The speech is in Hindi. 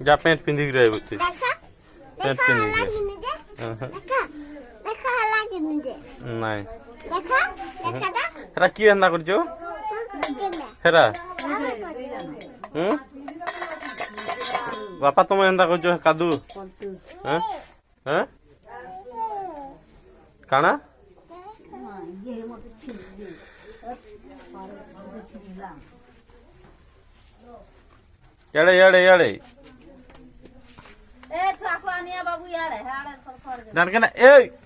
जा पैंट पिंधि रहे बुच्ची पैंट पिंधि नहीं हेरा किए हंदा करजो हेरा बापा तुम हंदा करजो कादू हैं हैं काना याड़े याड़े याड़े ए छुआ को आनिया बाबू याड़े हाड़े सब फड़ दे डर के ना ए